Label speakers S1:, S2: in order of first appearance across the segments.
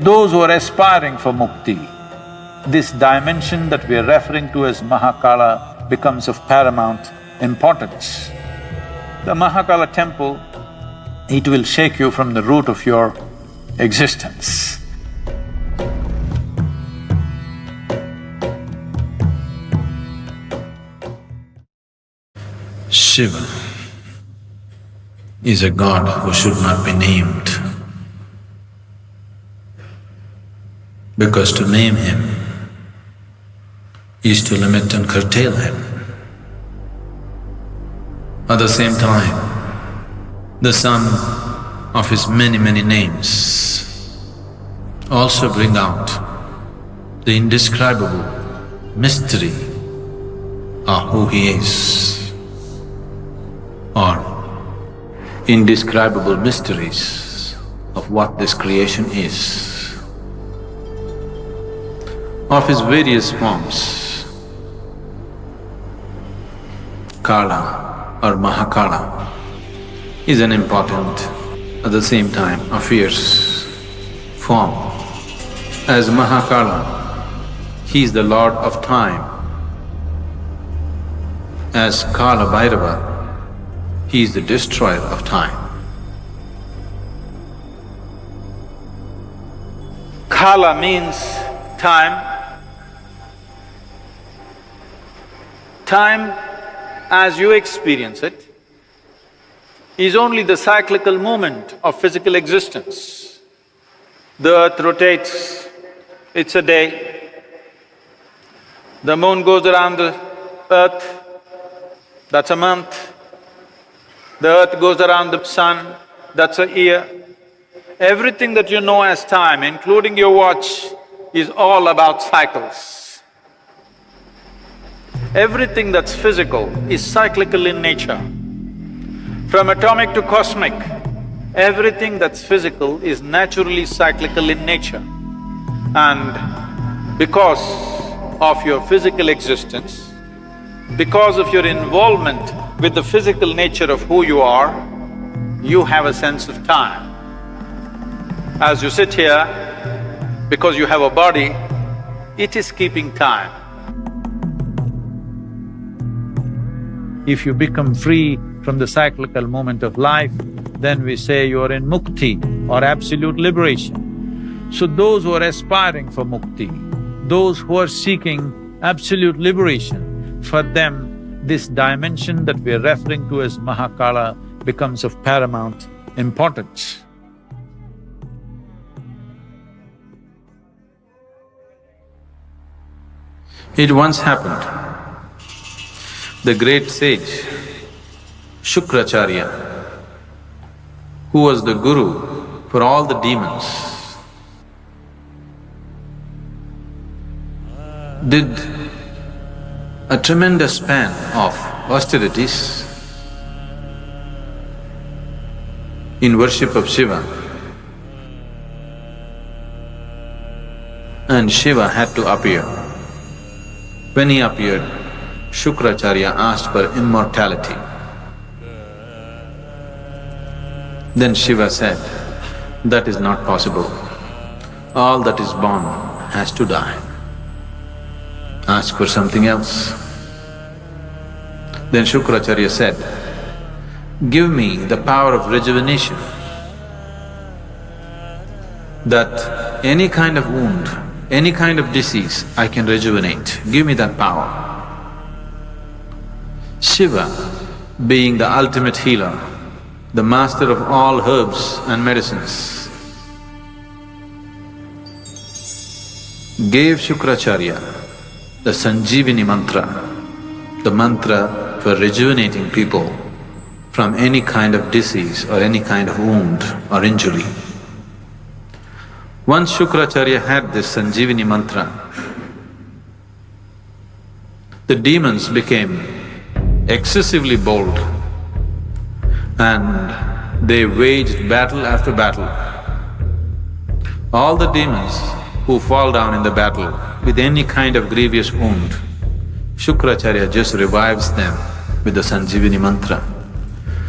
S1: those who are aspiring for mukti, this dimension that we are referring to as Mahakala becomes of paramount importance. The Mahakala temple, it will shake you from the root of your existence.
S2: Shiva is a god who should not be named, because to name him is to limit and curtail him. At the same time, the sum of his many names also bring out the indescribable mystery of who he is, or indescribable mysteries of what this creation is. Of his various forms, Kala or Mahakala is an important, at the same time a fierce form. As Mahakala, he is the lord of time. As Kala Bhairava, he is the destroyer of time.
S1: Kala means time. Time, as you experience it, is only the cyclical movement of physical existence. The earth rotates, it's a day. The moon goes around the earth, that's a month. The earth goes around the sun, that's a year. Everything that you know as time, including your watch, is all about cycles. Everything that's physical is cyclical in nature. From atomic to cosmic, everything that's physical is naturally cyclical in nature. And because of your physical existence, because of your involvement with the physical nature of who you are, you have a sense of time. As you sit here, because you have a body, it is keeping time. If you become free from the cyclical moment of life, then we say you are in mukti or absolute liberation. So those who are aspiring for mukti, those who are seeking absolute liberation, for them this dimension that we are referring to as Mahakala becomes of paramount importance.
S2: It once happened, the great sage Shukracharya, who was the guru for all the demons, did a tremendous span of austerities in worship of Shiva, and Shiva had to appear. When he appeared, Shukracharya asked for immortality. Then Shiva said, that is not possible. All that is born has to die. Ask for something else. Then Shukracharya said, give me the power of rejuvenation, that any kind of wound, any kind of disease I can rejuvenate, give me that power. Shiva, being the ultimate healer, the master of all herbs and medicines, gave Shukracharya the Sanjeevani mantra, the mantra for rejuvenating people from any kind of disease or any kind of wound or injury. Once Shukracharya had this Sanjeevani mantra, the demons became excessively bold and they waged battle after battle. All the demons who fall down in the battle with any kind of grievous wound, Shukracharya just revives them with the Sanjeevani mantra.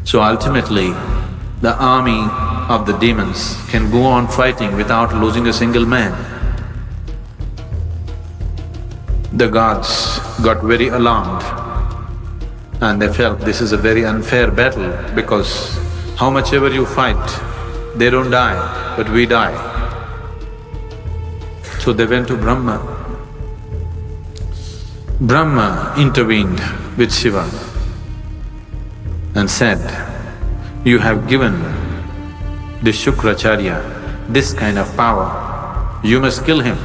S2: So ultimately, the army of the demons can go on fighting without losing a single man. The gods got very alarmed and they felt this is a very unfair battle because how much ever you fight, they don't die, but we die. So they went to Brahma. Brahma intervened with Shiva and said, "You have given this Shukracharya this kind of power, you must kill him.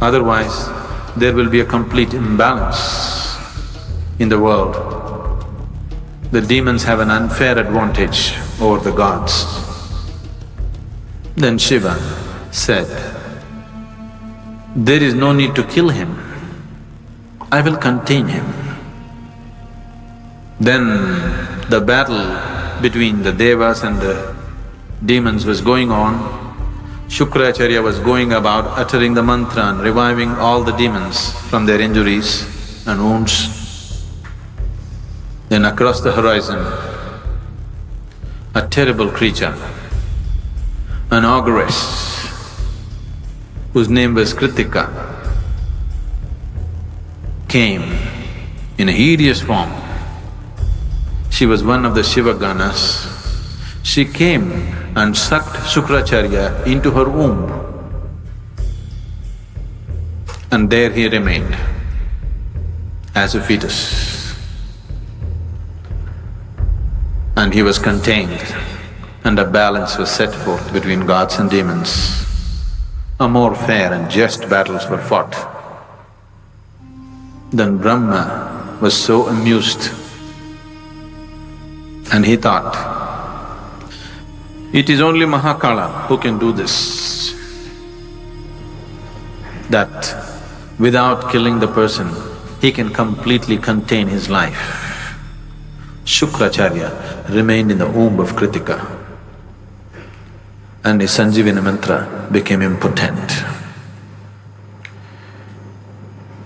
S2: Otherwise, there will be a complete imbalance in the world. The demons have an unfair advantage over the gods." Then Shiva said, "There is no need to kill him, I will contain him." Then the battle between the devas and the demons was going on. Shukracharya was going about uttering the mantra and reviving all the demons from their injuries and wounds. Then across the horizon, a terrible creature, an ogress whose name was Kritika, came in a hideous form. She was one of the Shiva Ganas. She came and sucked Shukracharya into her womb. And there he remained as a fetus. And he was contained, and a balance was set forth between gods and demons. A more fair and just battles were fought. Then Brahma was so amused and he thought, it is only Mahakala who can do this, that without killing the person, he can completely contain his life. Shukracharya remained in the womb of Kritika and his Sanjivana mantra became impotent.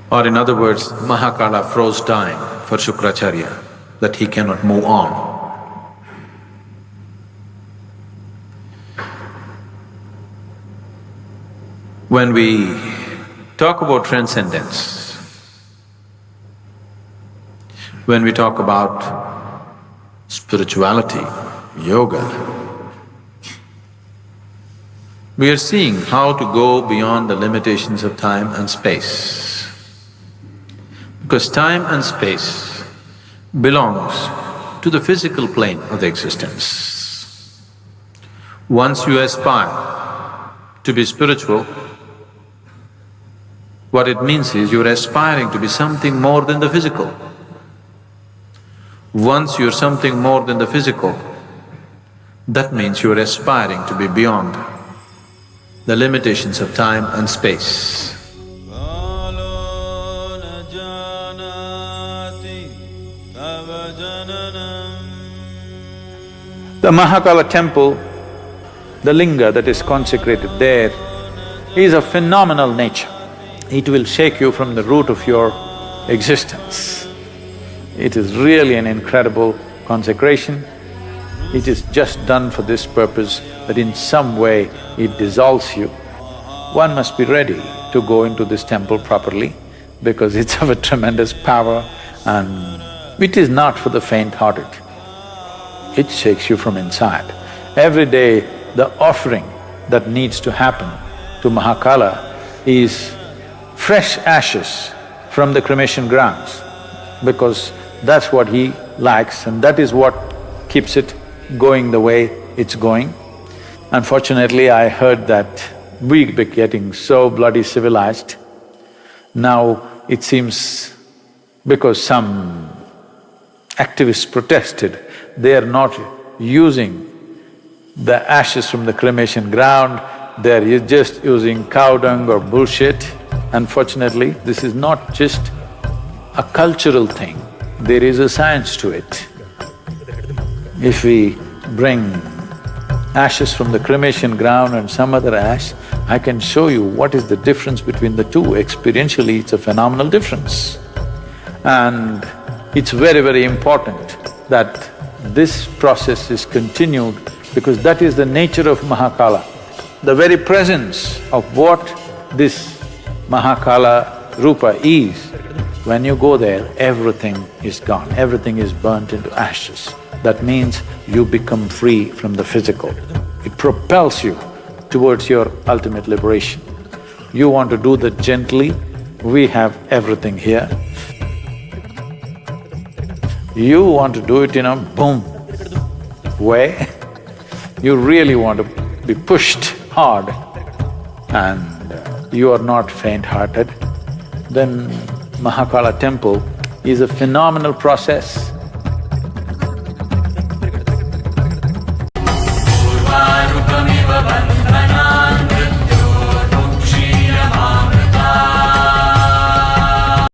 S2: Or in other words, Mahakala froze time for Shukracharya, that he cannot move on. When we talk about transcendence, when we talk about spirituality, yoga, we are seeing how to go beyond the limitations of time and space. Because time and space belongs to the physical plane of the existence. Once you aspire to be spiritual, what it means is you're aspiring to be something more than the physical. Once you're something more than the physical, that means you're aspiring to be beyond the limitations of time and space.
S1: The Mahakala temple, the linga that is consecrated there, is of phenomenal nature. It will shake you from the root of your existence. It is really an incredible consecration. It is just done for this purpose, that in some way it dissolves you. One must be ready to go into this temple properly because it's of a tremendous power and it is not for the faint-hearted. It shakes you from inside. Every day, the offering that needs to happen to Mahakala is fresh ashes from the cremation grounds, because that's what he likes and that is what keeps it going the way it's going. Unfortunately, I heard that we're getting so bloody civilized. Now it seems because some activists protested, they are not using the ashes from the cremation ground, they're just using cow dung or bullshit. Unfortunately, this is not just a cultural thing, there is a science to it. If we bring ashes from the cremation ground and some other ash, I can show you what is the difference between the two. Experientially, it's a phenomenal difference. And it's very, very important that this process is continued because that is the nature of Mahakala. The very presence of what this Mahakala Rupa is, when you go there, everything is gone, everything is burnt into ashes. That means you become free from the physical. It propels you towards your ultimate liberation. You want to do that gently, we have everything here. You want to do it in a boom way, you really want to be pushed hard and you are not faint-hearted, then Mahakala temple is a phenomenal process.